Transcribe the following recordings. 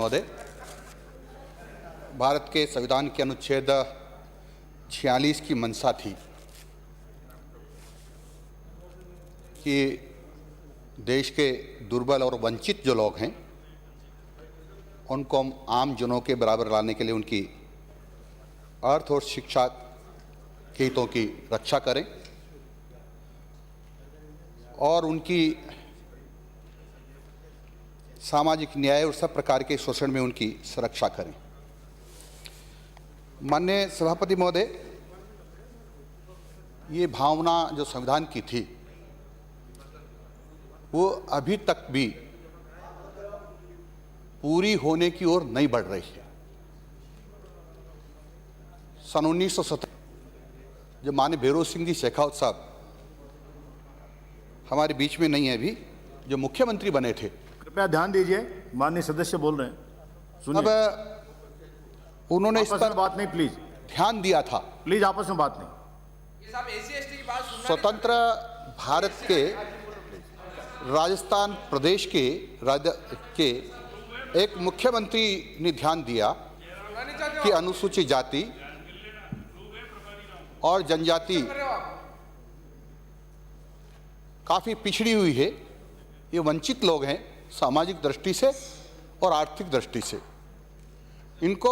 महोदय, भारत के संविधान के अनुच्छेद 46 की मंशा थी कि देश के दुर्बल और वंचित जो लोग हैं उनको हम आम जनों के बराबर लाने के लिए उनकी अर्थ और शिक्षा के हितों की रक्षा करें और उनकी सामाजिक न्याय और सब प्रकार के शोषण में उनकी सुरक्षा करें। माननीय सभापति महोदय, ये भावना जो संविधान की थी वो अभी तक भी पूरी होने की ओर नहीं बढ़ रही है। सन 1970 जब माननीय भैरों सिंह जी शेखावत साहब हमारे बीच में नहीं है, अभी जो मुख्यमंत्री बने थे, कृपया ध्यान दीजिए, माननीय सदस्य बोल रहे हैं, सुनिए। अब उन्होंने इस पर बात नहीं, प्लीज ध्यान दिया था। प्लीज आपस में बात नहीं। स्वतंत्र भारत के राजस्थान प्रदेश के एक मुख्यमंत्री ने ध्यान दिया कि अनुसूचित जाति और जनजाति काफ़ी पिछड़ी हुई है, ये वंचित लोग हैं सामाजिक दृष्टि से और आर्थिक दृष्टि से। इनको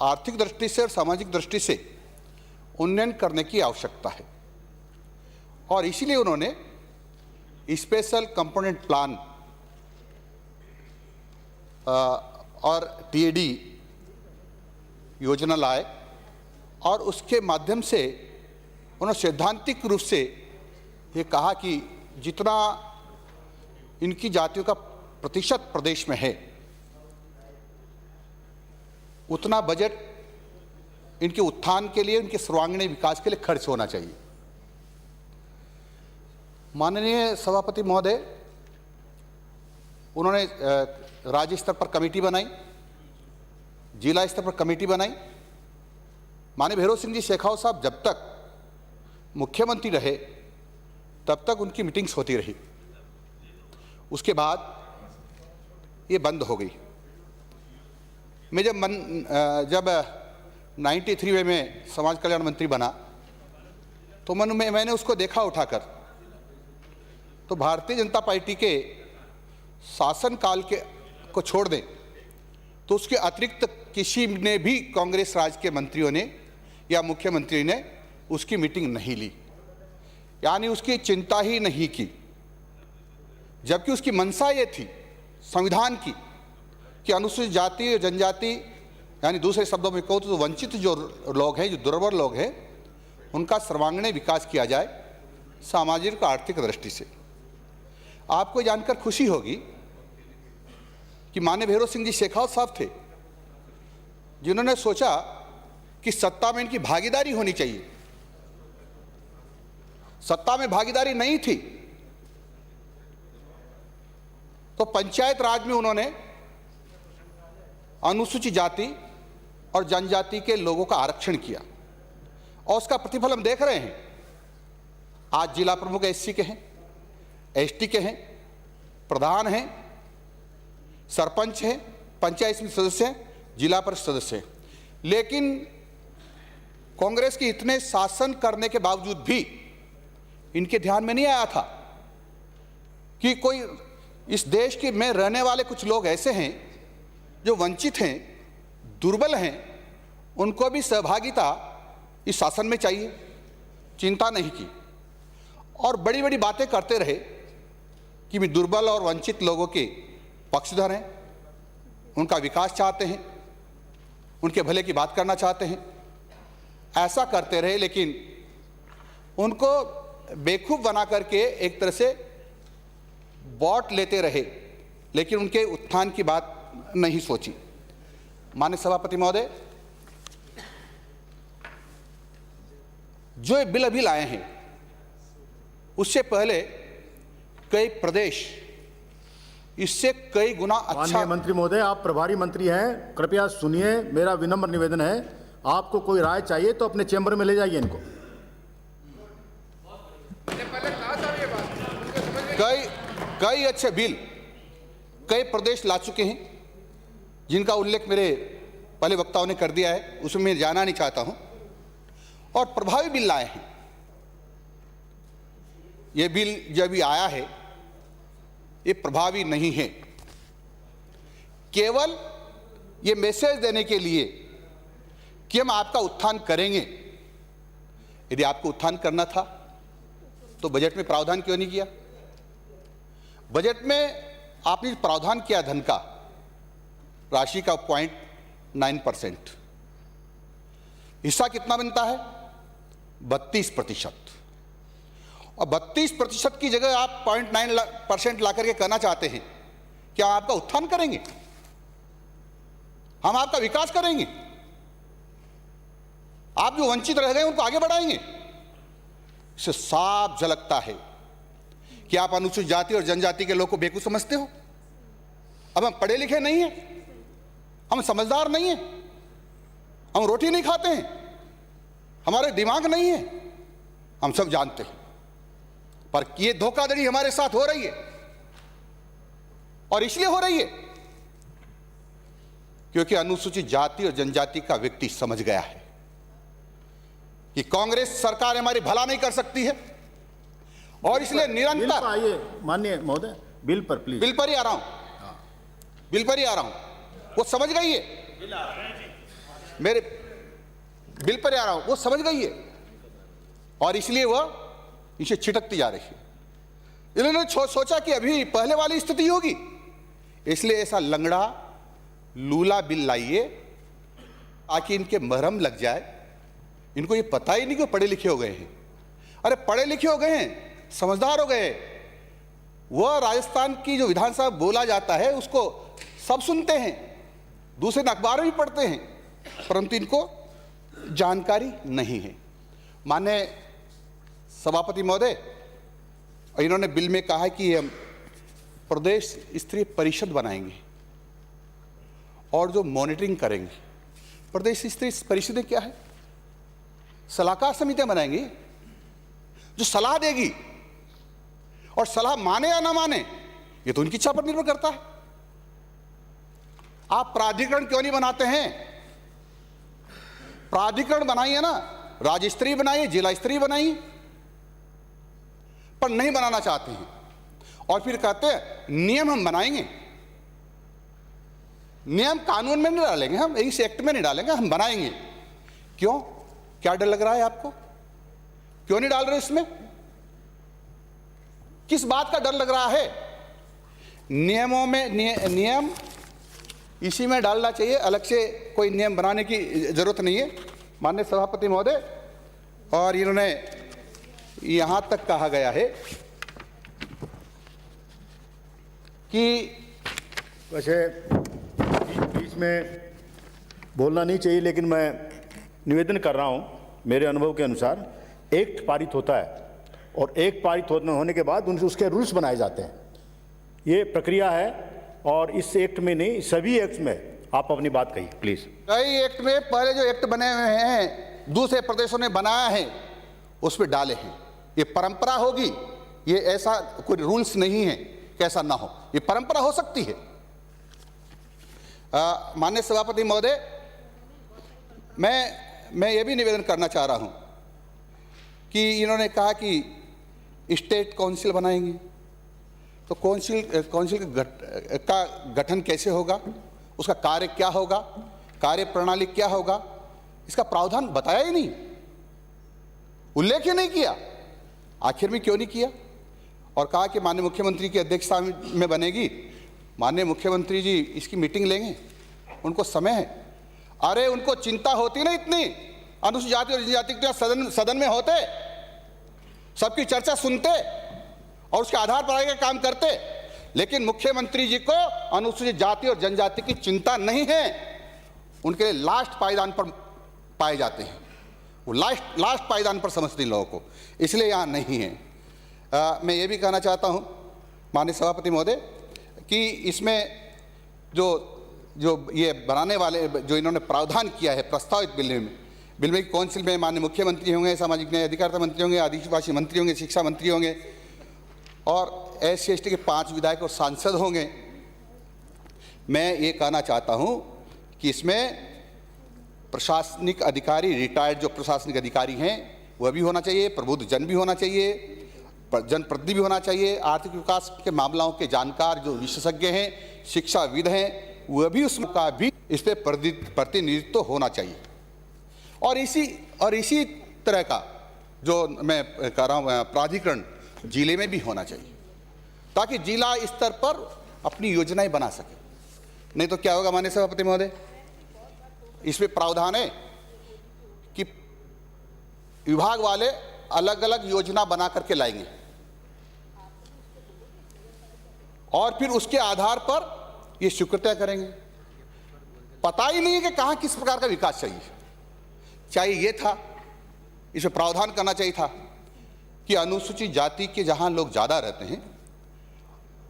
आर्थिक दृष्टि से और सामाजिक दृष्टि से उन्नयन करने की आवश्यकता है और इसीलिए उन्होंने स्पेशल कंपोनेंट प्लान और टीएडी योजना लाए और उसके माध्यम से उन्होंने सैद्धांतिक रूप से ये कहा कि जितना इनकी जातियों का प्रतिशत प्रदेश में है उतना बजट इनके उत्थान के लिए, इनके सर्वांगीण विकास के लिए खर्च होना चाहिए। माननीय सभापति महोदय, उन्होंने राज्य स्तर पर कमेटी बनाई, जिला स्तर पर कमेटी बनाई। माननीय भैरों सिंह जी शेखावत साहब जब तक मुख्यमंत्री रहे तब तक उनकी मीटिंग्स होती रही, उसके बाद ये बंद हो गई। मैं जब 93 में मैं समाज कल्याण मंत्री बना तो मैंने उसको देखा उठाकर, तो भारतीय जनता पार्टी के शासनकाल को छोड़ दें तो उसके अतिरिक्त किसी ने भी कांग्रेस राज के मंत्रियों ने या मुख्यमंत्री ने उसकी मीटिंग नहीं ली, यानी उसकी चिंता ही नहीं की। जबकि उसकी मंशा ये थी संविधान की कि अनुसूचित जाति और जनजाति, यानी दूसरे शब्दों में कहूँ तो वंचित जो लोग हैं, जो दुर्बल लोग हैं, उनका सर्वांगीण विकास किया जाए सामाजिक और आर्थिक दृष्टि से। आपको जानकर खुशी होगी कि माननीय भैरों सिंह जी शेखावत साहब थे जिन्होंने सोचा कि सत्ता में इनकी भागीदारी होनी चाहिए। सत्ता में भागीदारी नहीं थी तो पंचायत राज में उन्होंने अनुसूचित जाति और जनजाति के लोगों का आरक्षण किया और उसका प्रतिफल हम देख रहे हैं। आज जिला प्रमुख एससी के हैं, एसटी के हैं, प्रधान हैं, सरपंच हैं, पंचायत समिति सदस्य हैं, जिला परिषद सदस्य हैं। लेकिन कांग्रेस के इतने शासन करने के बावजूद भी इनके ध्यान में नहीं आया था कि कोई इस देश के में रहने वाले कुछ लोग ऐसे हैं जो वंचित हैं, दुर्बल हैं, उनको भी सहभागिता इस शासन में चाहिए। चिंता नहीं की और बड़ी बड़ी बातें करते रहे कि वे दुर्बल और वंचित लोगों के पक्षधर हैं, उनका विकास चाहते हैं, उनके भले की बात करना चाहते हैं। ऐसा करते रहे लेकिन उनको बेवकूफ़ बना करके एक तरह से वोट लेते रहे, लेकिन उनके उत्थान की बात नहीं सोची। माननीय सभापति महोदय, जो बिल अभी लाए हैं उससे पहले कई प्रदेश इससे कई गुना अच्छा। माननीय मंत्री महोदय, आप प्रभारी मंत्री हैं, कृपया सुनिए, मेरा विनम्र निवेदन है, आपको कोई राय चाहिए तो अपने चैम्बर में ले जाइए इनको। कई अच्छे बिल कई प्रदेश ला चुके हैं जिनका उल्लेख मेरे पहले वक्ताओं ने कर दिया है, उसमें मैं जाना नहीं चाहता हूं, और प्रभावी बिल लाए हैं। ये बिल जो अभी आया है ये प्रभावी नहीं है, केवल ये मैसेज देने के लिए कि हम आपका उत्थान करेंगे। यदि आपको उत्थान करना था तो बजट में प्रावधान क्यों नहीं किया? बजट में आपने प्रावधान किया धन का, राशि का 0.9%, हिस्सा कितना बनता है? 32%। और 32% की जगह आप 0.9% ला करके कहना चाहते हैं क्या आपका उत्थान करेंगे, हम आपका विकास करेंगे, आप जो वंचित रह गए उनको आगे बढ़ाएंगे? इससे साफ झलकता है कि आप अनुसूचित जाति और जनजाति के लोग को बेवकूफ समझते हो। अब हम पढ़े लिखे नहीं हैं, हम समझदार नहीं हैं, हम रोटी नहीं खाते हैं, हमारे दिमाग नहीं है, हम सब जानते हैं, पर ये धोखाधड़ी हमारे साथ हो रही है। और इसलिए हो रही है क्योंकि अनुसूचित जाति और जनजाति का व्यक्ति समझ गया है कि कांग्रेस सरकार हमारी भला नहीं कर सकती है, और इसलिए निरंतर आइए माननीय महोदय, बिल पर प्लीज। बिल पर ही आ रहा हूं, बिल पर ही आ रहा हूं। वो समझ गई है, मेरे बिल पर ही आ रहा हूं, वो समझ गई है, और इसलिए वह इसे छिटकती जा रही है। इन्होंने सोचा कि अभी पहले वाली स्थिति होगी, इसलिए ऐसा लंगड़ा लूला बिल लाइए ताकि इनके मरहम लग जाए। इनको ये पता ही नहीं कि पढ़े लिखे हो गए हैं। अरे पढ़े लिखे हो गए हैं, समझदार हो गए। वह राजस्थान की जो विधानसभा बोला जाता है उसको सब सुनते हैं, दूसरे अखबार भी पढ़ते हैं, परंतु इनको जानकारी नहीं है। माननीय सभापति महोदय, इन्होंने बिल में कहा है कि हम प्रदेश स्तरीय परिषद बनाएंगे और जो मॉनिटरिंग करेंगे। प्रदेश स्तरीय परिषदें क्या है? सलाहकार समितियां बनाएंगी जो सलाह देगी, और सलाह माने या ना माने ये तो उनकी इच्छा पर निर्भर करता है। आप प्राधिकरण क्यों नहीं बनाते हैं? प्राधिकरण बनाइए ना, राज्य स्तरीय बनाइए, जिला स्तरीय बनाइए, पर नहीं बनाना चाहते हैं। और फिर कहते हैं नियम हम बनाएंगे। नियम कानून में नहीं डालेंगे, हम इस एक्ट में नहीं डालेंगे, हम बनाएंगे। क्यों? क्या डर लग रहा है आपको? क्यों नहीं डाल रहे इसमें? किस बात का डर लग रहा है? नियमों में नियम इसी में डालना चाहिए, अलग से कोई नियम बनाने की जरूरत नहीं है। माननीय सभापति महोदय, और इन्होंने यहां तक कहा गया है कि वैसे बीच में बोलना नहीं चाहिए, लेकिन मैं निवेदन कर रहा हूं, मेरे अनुभव के अनुसार एक्ट पारित होता है और एक्ट पारित होने के बाद उसके रूल्स बनाए जाते हैं। ये प्रक्रिया है, और इस एक्ट में नहीं, सभी एक्ट में आप अपनी बात कहिए प्लीज। कई एक्ट में पहले जो एक्ट बने हुए हैं दूसरे प्रदेशों ने बनाया है उसमें डाले हैं। ये परंपरा होगी, ये ऐसा कोई रूल्स नहीं है कि ऐसा ना हो, ये परंपरा हो सकती है। माननीय सभापति महोदय, मैं ये भी निवेदन करना चाह रहा हूं कि इन्होंने कहा कि स्टेट काउंसिल बनाएंगे, तो काउंसिल का गठन कैसे होगा, उसका कार्य क्या होगा, कार्य प्रणाली क्या होगा, इसका प्रावधान बताया ही नहीं, उल्लेख ही नहीं किया। आखिर में क्यों नहीं किया? और कहा कि माननीय मुख्यमंत्री की अध्यक्षता में बनेगी। माननीय मुख्यमंत्री जी इसकी मीटिंग लेंगे, उनको समय है। अरे उनको चिंता होती ना इतनी, अनुसूचित जाति और जनजाति के सदन में होते, सबकी चर्चा सुनते और उसके आधार पर आगे काम करते। लेकिन मुख्यमंत्री जी को अनुसूचित जाति और जनजाति की चिंता नहीं है, उनके लिए लास्ट पायदान पर पाए जाते हैं, वो लास्ट पायदान पर समझते हैं लोगों को, इसलिए यहाँ नहीं है। मैं ये भी कहना चाहता हूँ माननीय सभापति महोदय कि इसमें जो ये बनाने वाले जो इन्होंने प्रावधान किया है प्रस्तावित बिल में काउंसिल में माननीय मुख्यमंत्री होंगे, सामाजिक न्याय अधिकारिता मंत्री होंगे, आदिवासी मंत्री होंगे, शिक्षा मंत्री होंगे, और SC/ST के 5 विधायक और सांसद होंगे। मैं ये कहना चाहता हूँ कि इसमें प्रशासनिक अधिकारी, रिटायर्ड जो प्रशासनिक अधिकारी हैं वह भी होना चाहिए, प्रबुद्ध जन भी होना चाहिए, जनप्रतिनिधि भी होना चाहिए, आर्थिक विकास के मामलों के जानकार जो विशेषज्ञ हैं, शिक्षाविद हैं, वह भी उसका भी इस पर प्रतिनिधित्व होना चाहिए। और इसी तरह का जो मैं कह रहा हूँ प्राधिकरण जिले में भी होना चाहिए, ताकि जिला स्तर पर अपनी योजनाएं बना सके। नहीं तो क्या होगा माननीय सभापति महोदय, इसमें प्रावधान है कि विभाग वाले अलग अलग योजना बना करके लाएंगे और फिर उसके आधार पर ये स्वीकृतियां करेंगे। पता ही नहीं है कि कहां किस प्रकार का विकास चाहिए ये था, इसमें प्रावधान करना चाहिए था कि अनुसूचित जाति के जहां लोग ज्यादा रहते हैं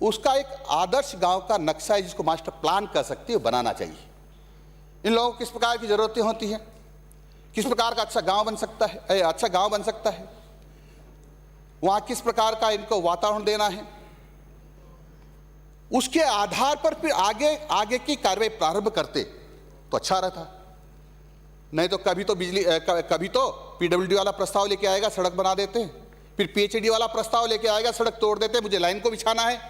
उसका एक आदर्श गांव का नक्शा है जिसको मास्टर प्लान कर सकते हैं, बनाना चाहिए। इन लोगों को किस प्रकार की जरूरतें होती हैं, किस प्रकार का अच्छा गांव बन सकता है, वहां किस प्रकार का इनको वातावरण देना है, उसके आधार पर फिर आगे की कार्रवाई प्रारंभ करते तो अच्छा रहता। नहीं तो कभी तो पीडब्ल्यूडी वाला प्रस्ताव लेके आएगा, सड़क बना देते हैं, फिर पीएचडी वाला प्रस्ताव लेके आएगा, सड़क तोड़ देते हैं, मुझे लाइन को बिछाना है,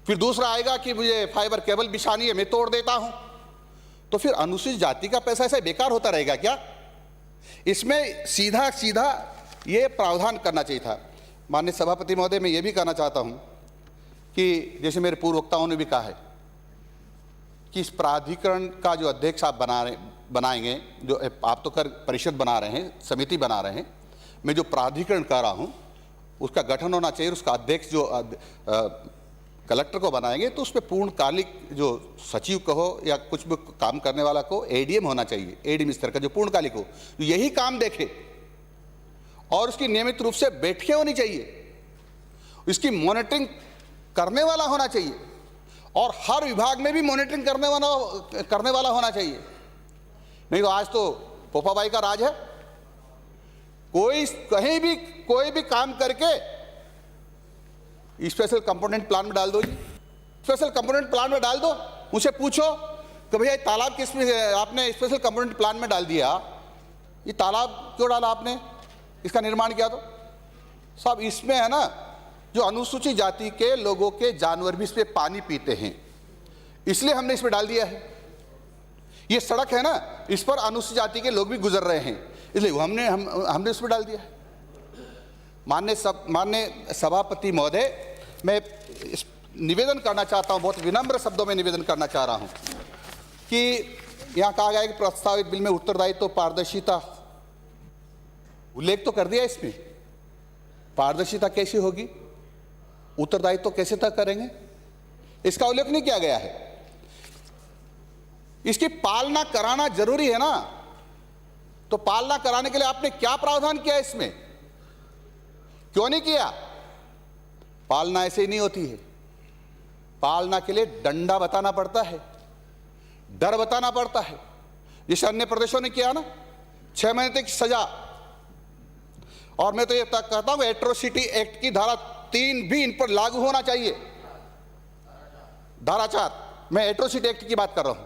फिर दूसरा आएगा कि मुझे फाइबर केबल बिछानी है, मैं तोड़ देता हूं। तो फिर अनुसूचित जाति का पैसा ऐसे बेकार होता रहेगा क्या? इसमें सीधा ये प्रावधान करना चाहिए था। माननीय सभापति महोदय, मैं ये भी कहना चाहता हूं कि जैसे मेरे पूर्व वक्ताओं ने भी कहा है कि इस प्राधिकरण का जो अध्यक्ष आप बनाएंगे, जो आप तो कर परिषद बना रहे हैं, समिति बना रहे हैं, मैं जो प्राधिकरण कर रहा हूं उसका गठन होना चाहिए। उसका अध्यक्ष जो कलेक्टर को बनाएंगे तो उसमें पूर्णकालिक जो सचिव कहो या कुछ भी काम करने वाला को एडीएम होना चाहिए, एडीएम स्तर का जो पूर्णकालिक हो, यही काम देखे और उसकी नियमित रूप से बैठकें होनी चाहिए, इसकी मॉनिटरिंग करने वाला होना चाहिए और हर विभाग में भी मॉनिटरिंग करने वाला होना चाहिए। नहीं तो आज तो पोपाबाई का राज है, कहीं भी कोई भी काम करके स्पेशल कंपोनेंट प्लान में डाल दो जी, स्पेशल कंपोनेंट प्लान में डाल दो। मुझे पूछो कि भैया तालाब किस में आपने स्पेशल कंपोनेंट प्लान में डाल दिया, ये तालाब क्यों डाला आपने, इसका निर्माण किया तो साहब इसमें है ना, जो अनुसूचित जाति के लोगों के जानवर भी इस पे पानी पीते हैं, इसलिए हमने इसमें डाल दिया है। ये सड़क है ना, इस पर अनुसूचित जाति के लोग भी गुजर रहे हैं, इसलिए हमने इसमें डाल दिया है। माननीय सभापति महोदय, मैं निवेदन करना चाहता हूं, बहुत विनम्र शब्दों में निवेदन करना चाह रहा हूं कि यहां कहा गया है कि प्रस्तावित बिल में उत्तरदायित्व तो पारदर्शिता, उल्लेख तो कर दिया इसमें, पारदर्शिता कैसी होगी, उत्तरदायित्व तो कैसे तय करेंगे, इसका उल्लेख नहीं किया गया है। इसकी पालना कराना जरूरी है ना, तो पालना कराने के लिए आपने क्या प्रावधान किया इसमें, क्यों नहीं किया? पालना ऐसे ही नहीं होती है, पालना के लिए डंडा बताना पड़ता है, डर बताना पड़ता है, जैसे अन्य प्रदेशों ने किया ना, 6 महीने तक सजा। और मैं तो ये कहता हूं एट्रोसिटी एक्ट की धारा 3 भी इन पर लागू होना चाहिए, धारा 4, मैं एट्रोसिटी एक्ट की बात कर रहा हूं,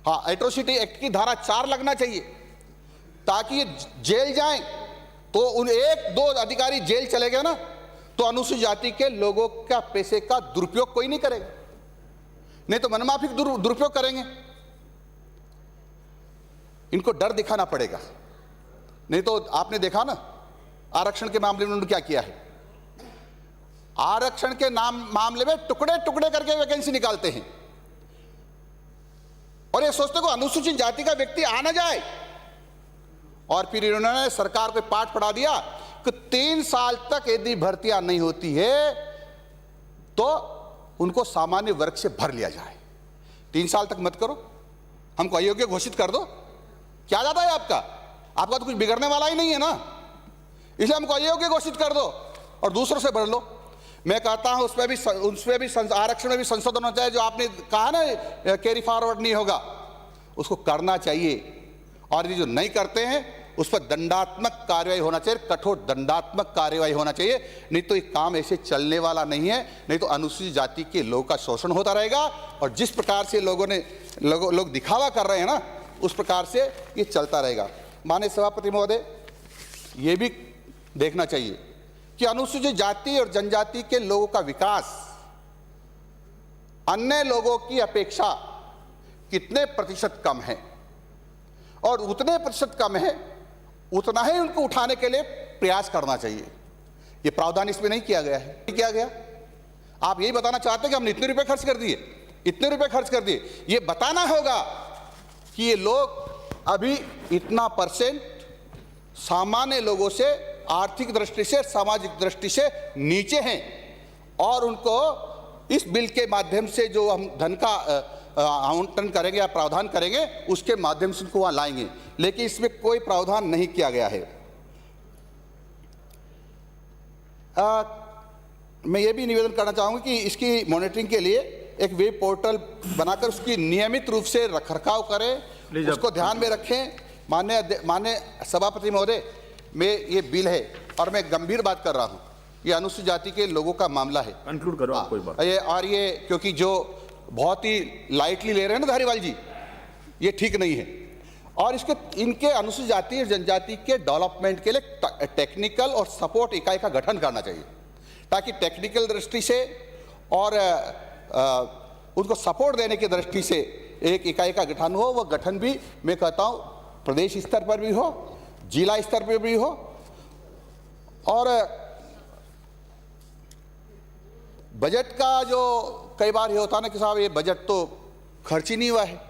हाँ एट्रोसिटी एक्ट की धारा 4 लगना चाहिए ताकि ये जेल जाएं। तो उन 1-2 अधिकारी जेल चले गए ना तो अनुसूचित जाति के लोगों का पैसे का दुरुपयोग कोई नहीं करेगा, नहीं तो मनमाफिक दुरुपयोग करेंगे। इनको डर दिखाना पड़ेगा, नहीं तो आपने देखा ना आरक्षण के मामले में उन्होंने क्या किया है, आरक्षण के मामले में टुकड़े टुकड़े करके वैकेंसी निकालते हैं और ये सोचते को अनुसूचित जाति का व्यक्ति आ ना जाए। और फिर इन्होंने सरकार को पाठ पढ़ा दिया कि 3 साल तक यदि भर्तियां नहीं होती है तो उनको सामान्य वर्ग से भर लिया जाए। 3 साल तक मत करो, हमको अयोग्य घोषित कर दो, क्या जाता है आपका तो कुछ बिगड़ने वाला ही नहीं है ना, इसलिए हमको अयोग्य घोषित कर दो और दूसरों से भर लो। मैं कहता हूं उसमें भी आरक्षण में भी संशोधन होना चाहिए। जो आपने कहा ना कैरी फॉरवर्ड नहीं होगा, उसको करना चाहिए और ये जो नहीं करते हैं उस पर दंडात्मक कार्रवाई होना चाहिए, कठोर दंडात्मक कार्रवाई होना चाहिए। नहीं तो ये काम ऐसे चलने वाला नहीं है। नहीं तो अनुसूचित जाति के लोगों का शोषण होता रहेगा और जिस प्रकार से लोग दिखावा कर रहे हैं ना, उस प्रकार से ये चलता रहेगा। माननीय सभापति महोदय, ये भी देखना चाहिए कि अनुसूचित जाति और जनजाति के लोगों का विकास अन्य लोगों की अपेक्षा कितने प्रतिशत कम है, और उतने प्रतिशत कम है उतना ही उनको उठाने के लिए प्रयास करना चाहिए। ये प्रावधान इसमें नहीं किया गया है। नहीं किया गया। आप यही बताना चाहते हैं कि हमने इतने रुपए खर्च कर दिए, इतने रुपए खर्च कर दिए। ये बताना होगा कि ये लोग अभी इतना परसेंट सामान्य लोगों से, आर्थिक दृष्टि से, सामाजिक दृष्टि से नीचे हैं, और उनको इस बिल के माध्यम से जो हम धन का आवंटन करेंगे या प्रावधान करेंगे, उसके माध्यम से उनको वहां लाएंगे। लेकिन इसमें कोई प्रावधान नहीं किया गया है। मैं ये भी निवेदन करना चाहूंगा कि इसकी मॉनिटरिंग के लिए एक वेब पोर्टल बनाकर उसकी नियमित रूप से रखरखाव करें, उसको ध्यान में रखें। माननीय सभापति महोदय, मैं ये बिल है और मैं गंभीर बात कर रहा हूँ, ये अनुसूचित जाति के लोगों का मामला है। कंक्लूड करो आप कोई बात। ये क्योंकि जो बहुत ही लाइटली ले रहे हैं ना धारीवाल जी, ये ठीक नहीं है। और इनके अनुसूचित जाति और जनजाति के डेवलपमेंट के लिए टेक्निकल और सपोर्ट इकाई का गठन करना चाहिए, ताकि टेक्निकल दृष्टि से और उनको सपोर्ट देने की दृष्टि से एक इकाई का गठन हो। वह गठन भी मैं कहता हूँ प्रदेश स्तर पर भी हो, जिला स्तर पर भी हो। और बजट का जो कई बार ये होता है ना कि साहब ये बजट तो खर्च ही नहीं हुआ है,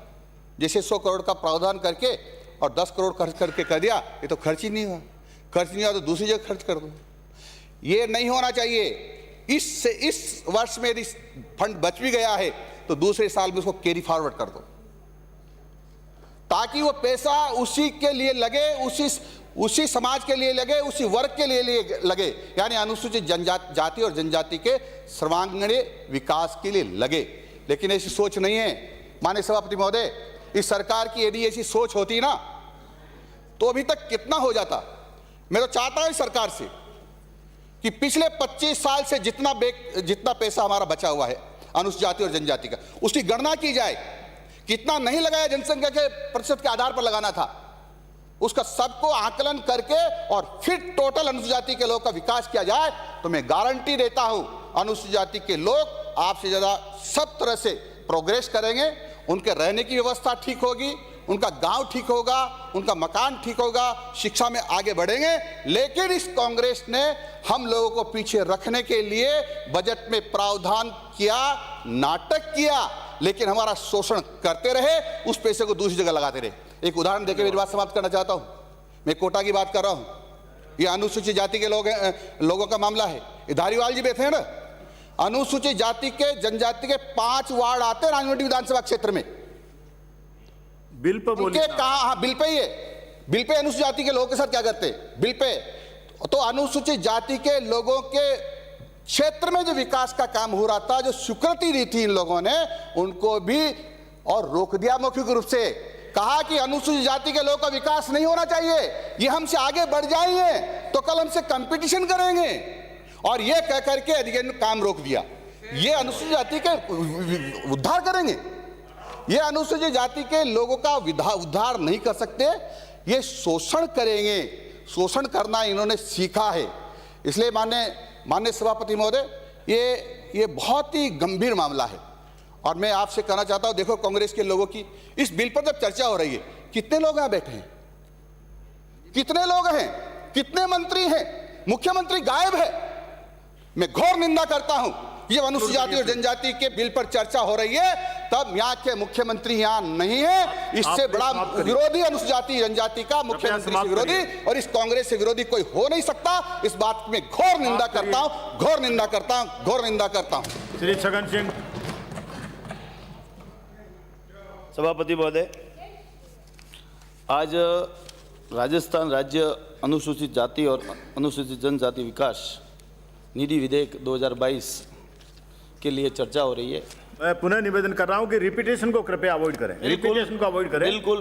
जैसे 100 करोड़ का प्रावधान करके और 10 करोड़ खर्च करके कर दिया, ये तो खर्च ही नहीं हुआ। खर्च नहीं हुआ तो दूसरी जगह खर्च कर दो। ये नहीं होना चाहिए। इस वर्ष में यदि फंड बच भी गया है तो दूसरे साल में उसको कैरी फॉरवर्ड कर दो, ताकि वो पैसा उसी के लिए लगे, उसी समाज के लिए लगे, उसी वर्ग के लिए लगे, यानी अनुसूचित जाति और जनजाति के सर्वांगीण विकास के लिए लगे। लेकिन ऐसी सोच नहीं है। माननीय सभापति महोदय, इस सरकार की यदि ऐसी सोच होती ना तो अभी तक कितना हो जाता। मैं तो चाहता हूं इस सरकार से कि पिछले 25 साल से जितना पैसा हमारा बचा हुआ है अनुसूचित जाति और जनजाति का, उसकी गणना की जाए। कितना नहीं लगाया, जनसंख्या के प्रतिशत के आधार पर लगाना था, उसका सबको आकलन करके और फिर टोटल अनुसूचित जाति के लोगों का विकास किया जाए, तो मैं गारंटी देता हूं अनुसूचित जाति के लोग आपसे ज्यादा सब तरह से प्रोग्रेस करेंगे। उनके रहने की व्यवस्था ठीक होगी, उनका गांव ठीक होगा, उनका मकान ठीक होगा, शिक्षा में आगे बढ़ेंगे। लेकिन इस कांग्रेस ने हम लोगों को पीछे रखने के लिए बजट में प्रावधान किया, नाटक किया, लेकिन हमारा शोषण करते रहे, उस पैसे को दूसरी जगह लगाते रहे। एक उदाहरण देकर मेरी बात समाप्त करना चाहता हूं। मैं कोटा की बात कर रहा हूं। ये अनुसूचित जाति के लोगों का मामला है। ये धारीवाल जी बैठे हैं ना, अनुसूचित जाति के जनजाति के 5 वार्ड आते हैं राजमंड्री विधानसभा क्षेत्र में। बिल पे बोलिए कहा, हाँ बिल पे ही है। बिल पे अनुसूचित जाति के लोगों के साथ क्या करते हैं बिल पे। तो अनुसूचित जाति के लोगों के क्षेत्र में जो विकास का काम हो रहा था, जो स्वीकृति दी थी इन लोगों ने, उनको भी और रोक दिया मौखिक रूप से। कहा कि अनुसूचित जाति के लोगों का विकास नहीं होना चाहिए, ये हमसे आगे बढ़ जाएंगे तो कल हमसे कंपटीशन करेंगे, और ये कह करके अधिकारी ने काम रोक दिया। ये अनुसूचित जाति के उद्धार करेंगे, ये अनुसूचित जाति के लोगों का उद्धार नहीं कर सकते, ये शोषण करेंगे। शोषण करना इन्होंने सीखा है। इसलिए माननीय सभापति महोदय, ये बहुत ही गंभीर मामला है। और मैं आपसे कहना चाहता हूं, देखो कांग्रेस के लोगों की इस बिल पर जब चर्चा हो रही है, कितने लोग यहां बैठे हैं, कितने लोग हैं, कितने मंत्री हैं, मुख्यमंत्री गायब है। मैं घोर निंदा करता हूं। जब अनुसूचित जाति और जनजाति के बिल पर चर्चा हो रही है, तब यहाँ के मुख्यमंत्री यहाँ नहीं है। इससे बड़ा विरोधी अनुसूचित जाति जनजाति का मुख्यमंत्री से विरोधी और इस कांग्रेस से विरोधी कोई हो नहीं सकता। इस बात में घोर निंदा करता हूं, घोर निंदा करता हूं, घोर निंदा करता हूं। श्री छगन सिंह। सभापति महोदय, आज राजस्थान राज्य अनुसूचित जाति और अनुसूचित जनजाति विकास निधि विधेयक 2022 के लिए चर्चा हो रही है। मैं पुनः निवेदन कर रहा हूं कि रिपीटेशन को कृपया अवॉइड करें। रिपीटेशन को अवॉइड करें। बिल्कुल।